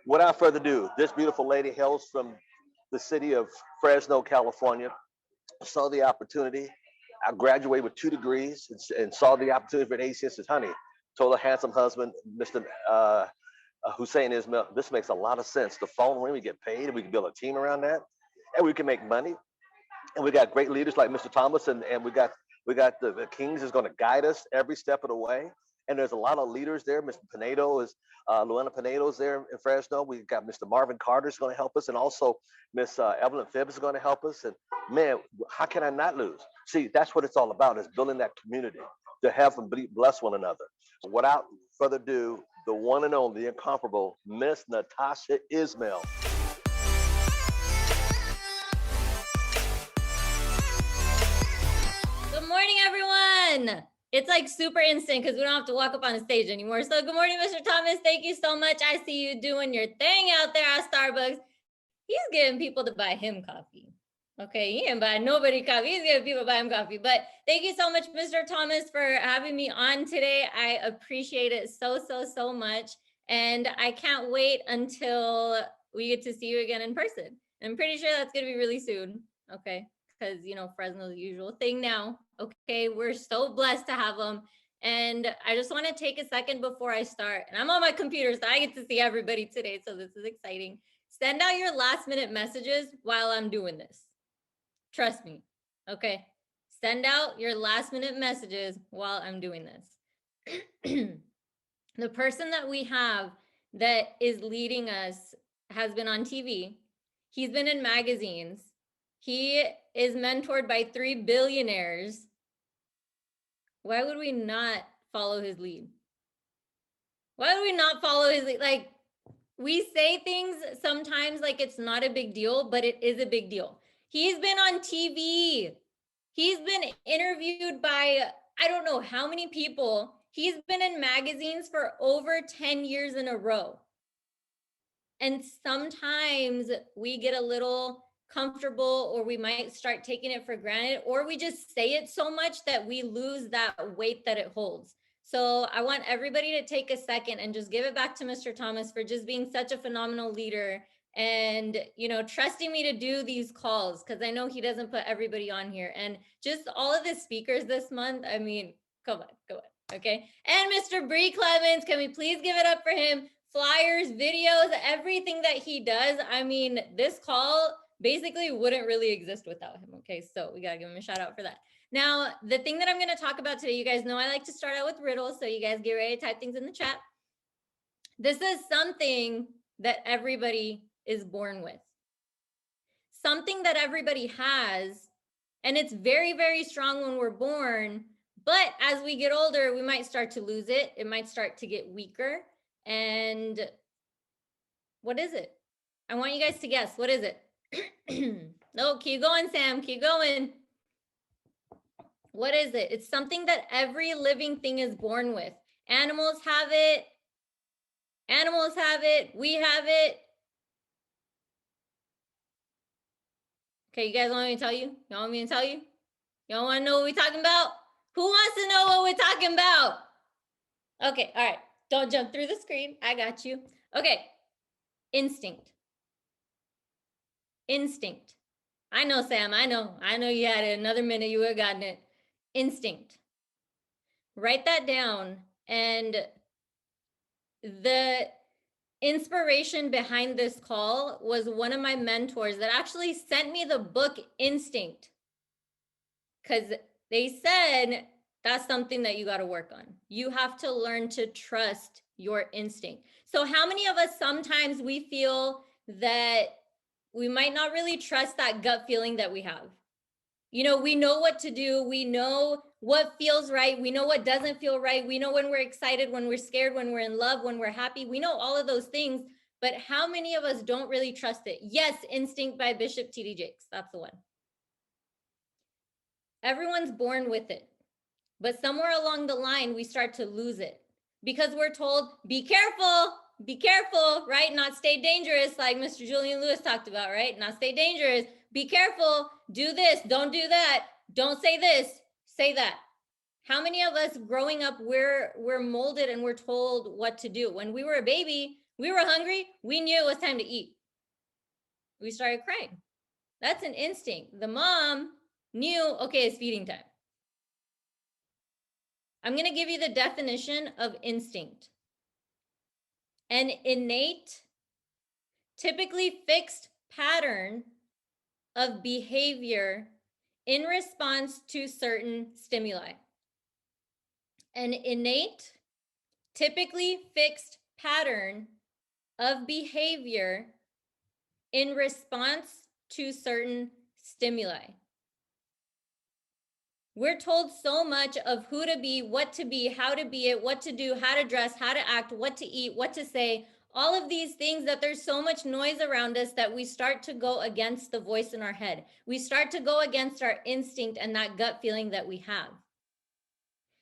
Without further ado, this beautiful lady hails from the city of Fresno, California. Saw the opportunity. I graduated with 2 degrees and saw the opportunity for an ACS. Says, honey, told her handsome husband, Mr. Hussein Ismail, this makes a lot of sense. The phone ring, we get paid, and we can build a team around that, and we can make money. And we got great leaders like Mr. Thomas, and we got the Kings is going to guide us every step of the way. And there's a lot of leaders there. Mr. Pinedo is Luana Pinedo's there in Fresno. We've got Mr. Marvin Carter is going to help us, and also Miss Evelyn Phibbs is going to help us. And man, how can I not lose? See, that's what it's all about: is building that community to have and bless one another. Without further ado, the one and only, the incomparable Miss Natasha Ismail. Good morning, everyone. It's like super instant because we don't have to walk up on the stage anymore. So good morning, Mr. Thomas. Thank you so much. I see you doing your thing out there at Starbucks. He's getting people to buy him coffee. Okay, he ain't buying nobody coffee. He's getting people to buy him coffee. But thank you so much, Mr. Thomas, for having me on today. I appreciate it so much. And I can't wait until we get to see you again in person. I'm pretty sure that's going to be really soon. Okay, because, Fresno's the usual thing now. Okay, we're so blessed to have them. And I just want to take a second before I start. And I'm on my computer, so I get to see everybody today. So this is exciting. Send out your last minute messages while I'm doing this. Trust me. Okay. Send out your last minute messages while I'm doing this. The person that we have that is leading us has been on TV. He's been in magazines. He is mentored by 3 billionaires. Why would we not follow his lead? Why would we not follow his lead? Like, we say things sometimes like it's not a big deal, but it is a big deal. He's been on TV. He's been interviewed by I don't know how many people. He's been in magazines for over 10 years in a row. And sometimes we get a little comfortable, or we might start taking it for granted, or we just say it so much that we lose that weight that it holds. So I want everybody to take a second and just give it back to Mr. Thomas for just being such a phenomenal leader and, trusting me to do these calls, because I know he doesn't put everybody on here. And just all of the speakers this month, I mean, come on, okay? And Mr. Bree Clemens, can we please give it up for him? Flyers, videos, everything that he does. I mean, this call basically wouldn't really exist without him. Okay, so we gotta give him a shout out for that. Now, the thing that I'm gonna talk about today, you guys know I like to start out with riddles, so you guys get ready to type things in the chat. This is something that everybody is born with. Something that everybody has, and it's very, very strong when we're born, but as we get older, we might start to lose it. It might start to get weaker. And what is it? I want you guys to guess. What is it? No, keep going, Sam. Keep going. What is it? It's something that every living thing is born with. Animals have it. Animals have it. We have it. Okay, you guys want me to tell you? Y'all want me to tell you? Y'all want to know what we're talking about? Who wants to know what we're talking about? Okay, all right. Don't jump through the screen. I got you. Okay. Instinct. Instinct. I know, Sam. I know you had it. Another minute, you would have gotten it. Instinct. Write that down. And the inspiration behind this call was one of my mentors that actually sent me the book Instinct. Because they said that's something that you got to work on. You have to learn to trust your instinct. So how many of us sometimes we feel that we might not really trust that gut feeling that we have? We know what to do. We know what feels right. We know what doesn't feel right. We know when we're excited, when we're scared, when we're in love, when we're happy. We know all of those things, but how many of us don't really trust it? Yes, Instinct by Bishop T.D. Jakes. That's the one. Everyone's born with it, but somewhere along the line, we start to lose it because we're told, be careful, right? Not stay dangerous, like Mr. Julian Lewis talked about, right? Not stay dangerous, be careful, do this, don't do that, don't say this, say that. How many of us growing up, we're molded and we're told what to do? When we were a baby, We were hungry. We knew it was time to eat. We started crying. That's an instinct. The mom knew, okay, it's feeding time. I'm going to give you the definition of instinct. An innate, typically fixed pattern of behavior in response to certain stimuli. An innate, typically fixed pattern of behavior in response to certain stimuli. We're told so much of who to be, how to be it, what to do, how to dress, how to act, what to eat, what to say, all of these things, that there's so much noise around us that we start to go against the voice in our head. We start to go against our instinct and that gut feeling that we have.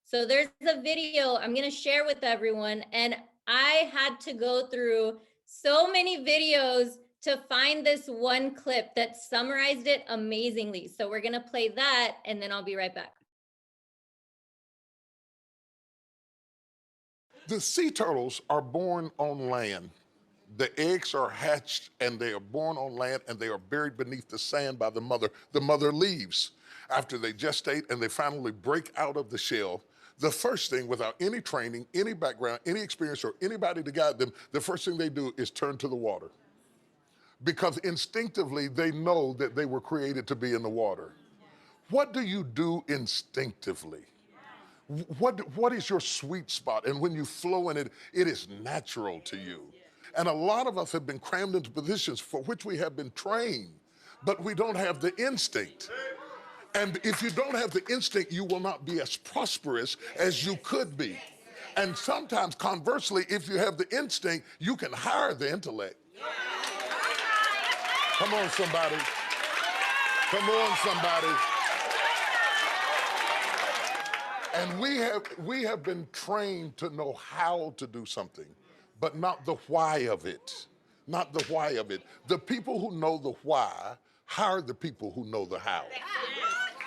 So there's a video I'm going to share with everyone, and I had to go through so many videos to find this one clip that summarized it amazingly. So we're going to play that, and then I'll be right back. The sea turtles are born on land. The eggs are hatched and they are born on land and they are buried beneath the sand by the mother. The mother leaves after they gestate and they finally break out of the shell. The first thing, without any training, any background, any experience, or anybody to guide them, the first thing they do is turn to the water. Because instinctively they know that they were created to be in the water. What do you do instinctively? What is your sweet spot? And when you flow in it, it is natural to you. And a lot of us have been crammed into positions for which we have been trained, but we don't have the instinct. And if you don't have the instinct, you will not be as prosperous as you could be. And sometimes, conversely, if you have the instinct, you can hire the intellect. Come on, somebody. Come on, somebody. And we have been trained to know how to do something, but not the why of it. Not the why of it. The people who know the why hire the people who know the how.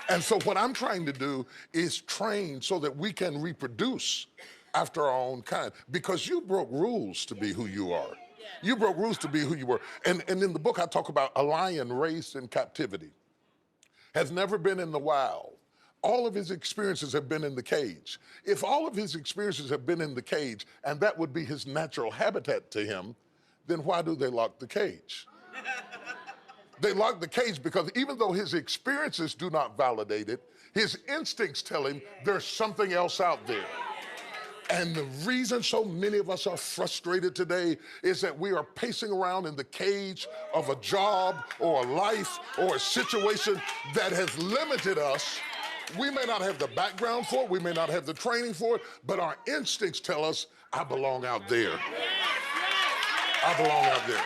And so what I'm trying to do is train so that we can reproduce after our own kind, because you broke rules to be who you are. You broke rules to be who you were. And in the book, I talk about a lion raised in captivity, has never been in the wild. All of his experiences have been in the cage. If all of his experiences have been in the cage, and that would be his natural habitat to him, then why do they lock the cage? They lock the cage because even though his experiences do not validate it, his instincts tell him there's something else out there. And the reason so many of us are frustrated today is that we are pacing around in the cage of a job or a life or a situation that has limited us. We may not have the background for it, we may not have the training for it, but our instincts tell us, I belong out there. I belong out there.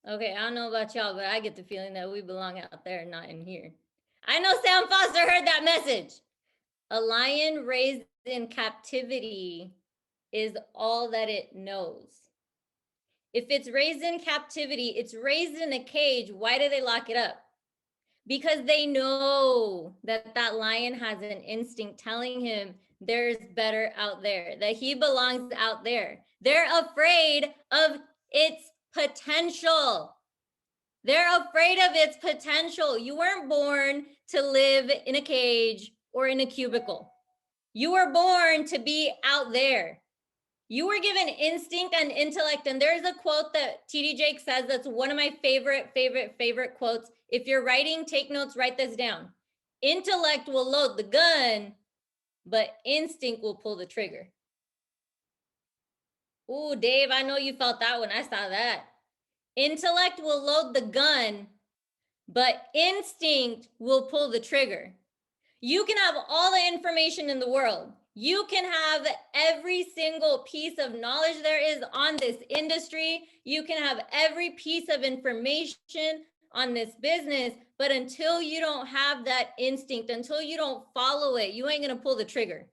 Okay, I don't know about y'all, but I get the feeling that we belong out there, not in here. I know Sam Foster heard that message. A lion raised in captivity is all that it knows. If it's raised in captivity, it's raised in a cage. Why do they lock it up? Because they know that that lion has an instinct telling him there's better out there, that he belongs out there. They're afraid of its potential. They're afraid of its potential. You weren't born to live in a cage or in a cubicle. You were born to be out there. You were given instinct and intellect. And there's a quote that TD Jakes says that's one of my favorite quotes. If you're writing, take notes, write this down. Intellect will load the gun, but instinct will pull the trigger. Ooh, Dave, I know you felt that when I saw that. Intellect will load the gun, but instinct will pull the trigger. You can have all the information in the world. You can have every single piece of knowledge there is on this industry. You can have every piece of information on this business, but until you don't have that instinct, until you don't follow it, you ain't gonna pull the trigger.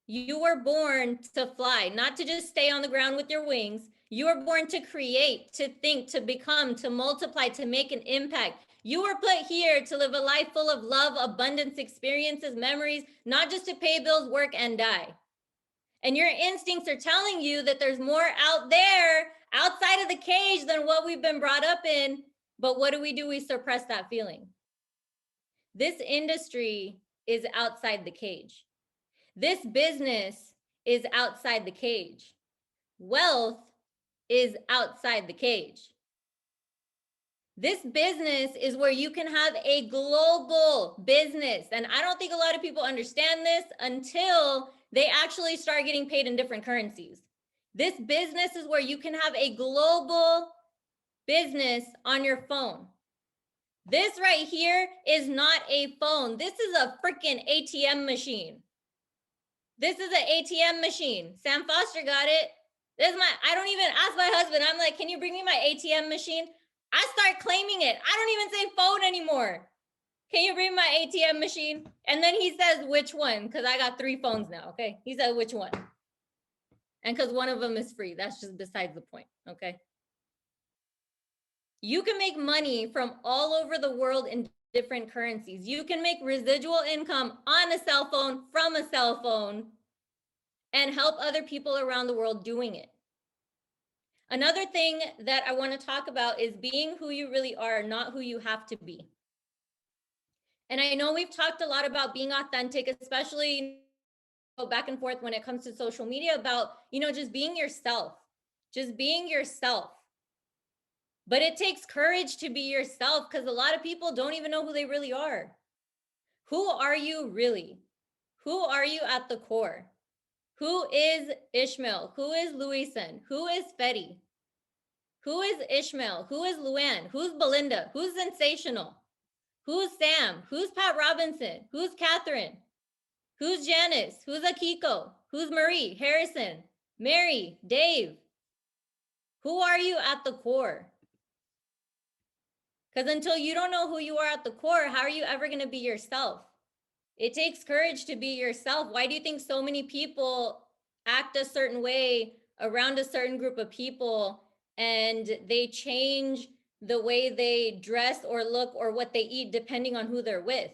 You were born to fly, not to just stay on the ground with your wings. You were born to create, to think, to become, to multiply, to make an impact. You were put here to live a life full of love, abundance, experiences, memories, not just to pay bills, work, and die. And your instincts are telling you that there's more out there, outside of the cage, than what we've been brought up in. But what do? We suppress that feeling. This industry is outside the cage. This business is outside the cage. Wealth is outside the cage. This business is where you can have a global business. And I don't think a lot of people understand this until they actually start getting paid in different currencies. This business is where you can have a global business on your phone. This right here is not a phone. This is a freaking ATM machine. This is an ATM machine. Sam Foster got it. I don't even ask my husband. I'm like, can you bring me my ATM machine? I start claiming it. I don't even say phone anymore. Can you bring my ATM machine? And then he says, which one? Because I got 3 phones now, okay? He said, which one? And because one of them is free. That's just besides the point, okay? You can make money from all over the world in different currencies. You can make residual income on a cell phone, from a cell phone, and help other people around the world doing it. Another thing that I want to talk about is being who you really are, not who you have to be. And I know we've talked a lot about being authentic, especially back and forth when it comes to social media about, just being yourself, just being yourself. But it takes courage to be yourself because a lot of people don't even know who they really are. Who are you really? Who are you at the core? Who is Ishmael? Who is Luisan? Who is Fetty? Who is Ishmael? Who is Luann? Who's Belinda? Who's Sensational? Who's Sam? Who's Pat Robinson? Who's Catherine? Who's Janice? Who's Akiko? Who's Marie? Harrison? Mary? Dave? Who are you at the core? Because until you don't know who you are at the core, how are you ever going to be yourself? It takes courage to be yourself. Why do you think so many people act a certain way around a certain group of people and they change the way they dress or look or what they eat depending on who they're with?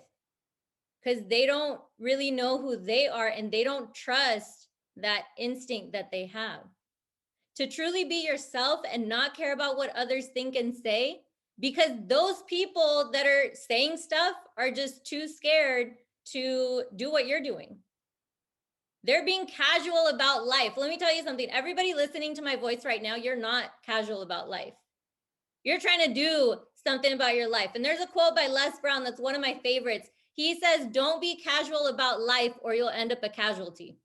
Because they don't really know who they are and they don't trust that instinct that they have. To truly be yourself and not care about what others think and say, because those people that are saying stuff are just too scared to do what you're doing. They're being casual about life. Let me tell you something. Everybody listening to my voice right now, you're not casual about life. You're trying to do something about your life. And there's a quote by Les Brown that's one of my favorites. He says, don't be casual about life or you'll end up a casualty.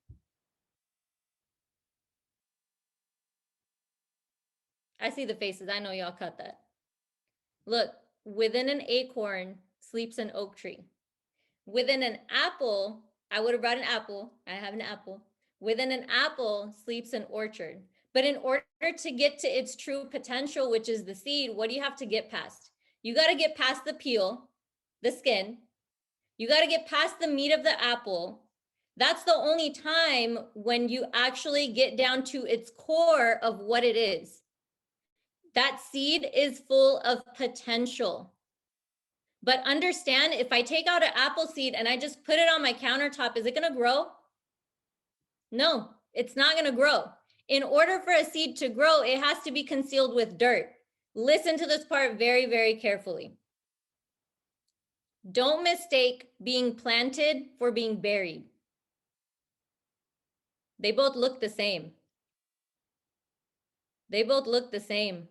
I see the faces. I know y'all cut that. Look, within an acorn sleeps an oak tree. Within an apple, I would have brought an apple. I have an apple. Within an apple sleeps an orchard. But in order to get to its true potential, which is the seed, what do you have to get past? You got to get past the peel, the skin. You got to get past the meat of the apple. That's the only time when you actually get down to its core of what it is. That seed is full of potential. But understand, if I take out an apple seed and I just put it on my countertop, is it going to grow? No, it's not going to grow. In order for a seed to grow, it has to be concealed with dirt. Listen to this part very, very carefully. Don't mistake being planted for being buried. They both look the same. They both look the same.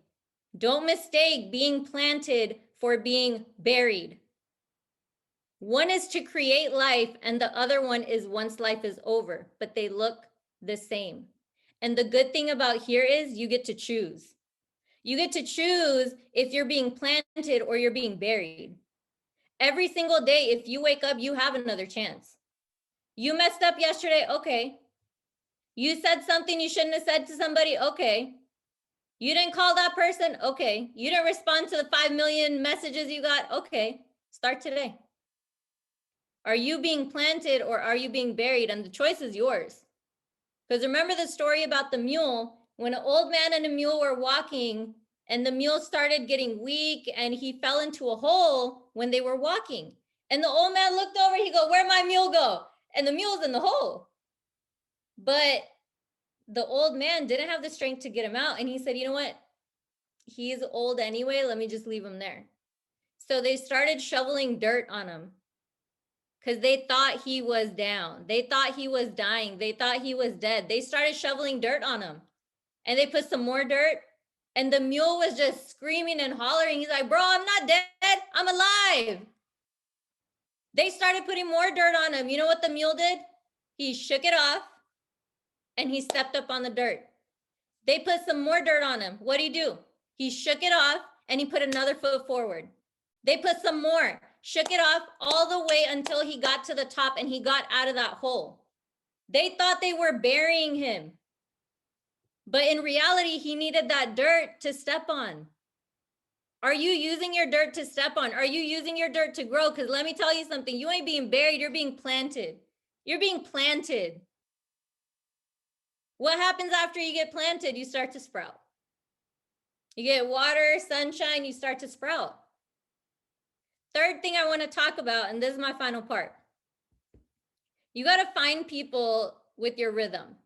Don't mistake being planted for being buried. One is to create life and the other one is once life is over, but they look the same. And the good thing about here is you get to choose. You get to choose if you're being planted or you're being buried. Every single day, if you wake up, you have another chance. You messed up yesterday, okay. You said something you shouldn't have said to somebody, okay. You didn't call that person, okay. You didn't respond to the 5 million messages you got, okay. Start today. Are you being planted or are you being buried? And the choice is yours. Because remember the story about the mule, when an old man and a mule were walking and the mule started getting weak and he fell into a hole when they were walking. And the old man looked over, he go, where'd my mule go? And the mule's in the hole. But the old man didn't have the strength to get him out. And he said, you know what? He's old anyway. Let me just leave him there. So they started shoveling dirt on him because they thought he was down. They thought he was dying. They thought he was dead. They started shoveling dirt on him and they put some more dirt. And the mule was just screaming and hollering. He's like, bro, I'm not dead. I'm alive. They started putting more dirt on him. You know what the mule did? He shook it off and he stepped up on the dirt. They put some more dirt on him. What'd he do? He shook it off and he put another foot forward. They put some more, shook it off all the way until he got to the top and he got out of that hole. They thought they were burying him. But in reality, he needed that dirt to step on. Are you using your dirt to step on? Are you using your dirt to grow? Because let me tell you something, you ain't being buried, you're being planted. You're being planted. What happens after you get planted? You start to sprout. You get water, sunshine, you start to sprout. Third thing I want to talk about, and this is my final part. You got to find people with your rhythm.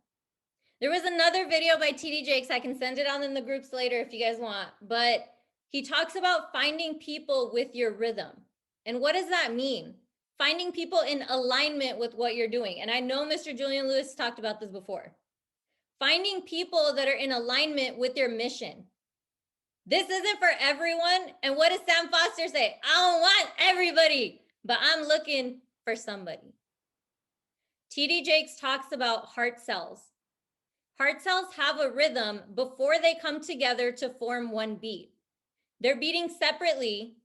There was another video by TD Jakes. I can send it on in the groups later if you guys want. But he talks about finding people with your rhythm. And what does that mean? Finding people in alignment with what you're doing. And I know Mr. Julian Lewis talked about this before. Finding people that are in alignment with your mission. This isn't for everyone. And what does Sam Foster say? I don't want everybody, but I'm looking for somebody. TD Jakes talks about heart cells. Heart cells have a rhythm before they come together to form one beat. They're beating separately,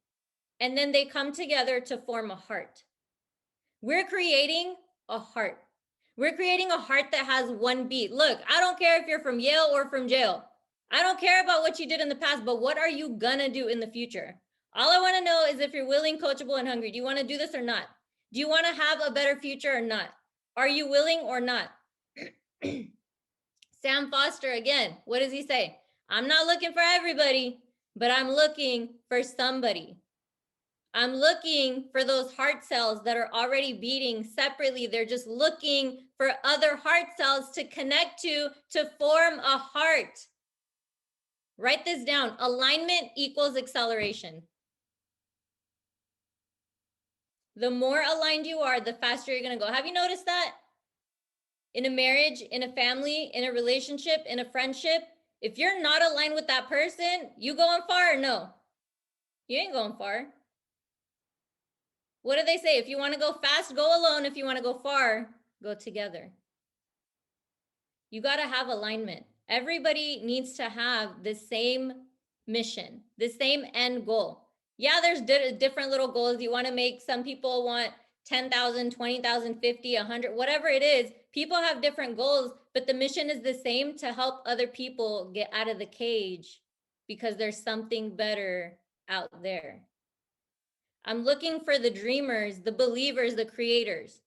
and then they come together to form a heart. We're creating a heart. We're creating a heart that has one beat. Look, I don't care if you're from Yale or from jail. I don't care about what you did in the past, but what are you gonna do in the future? All I wanna know is if you're willing, coachable, and hungry. Do you wanna do this or not? Do you wanna have a better future or not? Are you willing or not? Sam Foster, again, what does he say? I'm not looking for everybody, but I'm looking for somebody. I'm looking for those heart cells that are already beating separately. They're just looking for other heart cells to connect to form a heart. Write this down. Alignment equals acceleration. The more aligned you are, the faster you're going to go. Have you noticed that? In a marriage, in a family, in a relationship, in a friendship, if you're not aligned with that person, you going far or no? You ain't going far. What do they say? If you want to go fast, go alone. If you want to go far, go together. You got to have alignment. Everybody needs to have the same mission, the same end goal. Yeah, there's different little goals. You want to make, some people want 10,000, 20,000, 50, 100, whatever it is. People have different goals, but the mission is the same, to help other people get out of the cage because there's something better out there. I'm looking for the dreamers, the believers, the creators.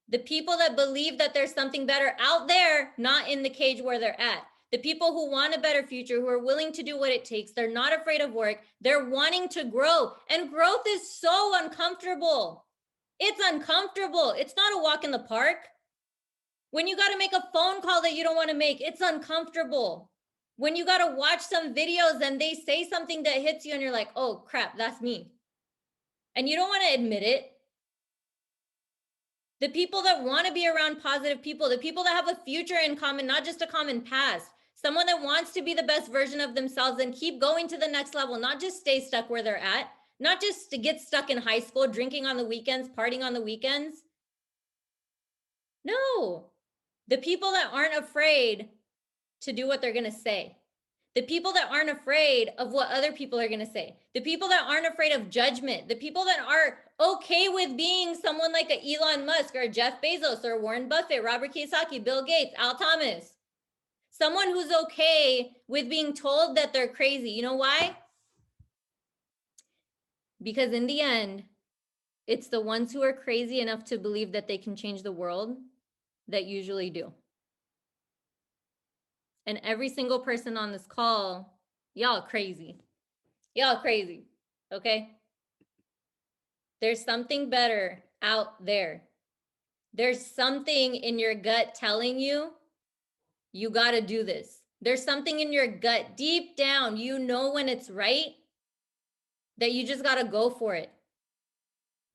The people that believe that there's something better out there, not in the cage where they're at. The people who want a better future, who are willing to do what it takes. They're not afraid of work. They're wanting to grow. And growth is so uncomfortable. It's uncomfortable. It's not a walk in the park. When you got to make a phone call that you don't want to make, it's uncomfortable. When you got to watch some videos and they say something that hits you and you're like, oh crap, that's me. And you don't want to admit it. The people that want to be around positive people, the people that have a future in common, not just a common past, someone that wants to be the best version of themselves and keep going to the next level, not just stay stuck where they're at, not just to get stuck in high school, drinking on the weekends, partying on the weekends. No, the people that aren't afraid to do what they're going to say. The people that aren't afraid of what other people are going to say. The people that aren't afraid of judgment. The people that are okay with being someone like a Elon Musk or Jeff Bezos or Warren Buffett, Robert Kiyosaki, Bill Gates, Al Thomas. Someone who's okay with being told that they're crazy. You know why? Because in the end, it's the ones who are crazy enough to believe that they can change the world that usually do. And every single person on this call Y'all crazy. Y'all crazy. Okay? There's something better out there. There's something in your gut telling you, you got to do this. There's something in your gut deep down, you know when it's right, that you just got to go for it.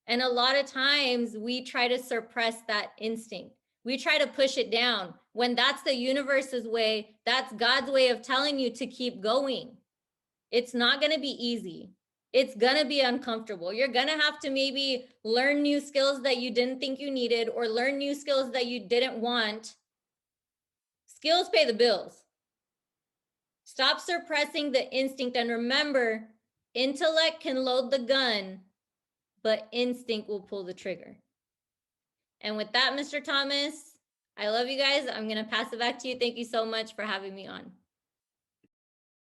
And a lot of times we try to suppress that instinct. We try to push it down when that's the universe's way, that's God's way of telling you to keep going. It's not going to be easy. It's going to be uncomfortable. You're going to have to maybe learn new skills that you didn't think you needed or learn new skills that you didn't want. Skills pay the bills. Stop suppressing the instinct and remember, intellect can load the gun, but instinct will pull the trigger. And with that, Mr. Thomas, I love you guys. I'm going to pass it back to you. Thank you so much for having me on.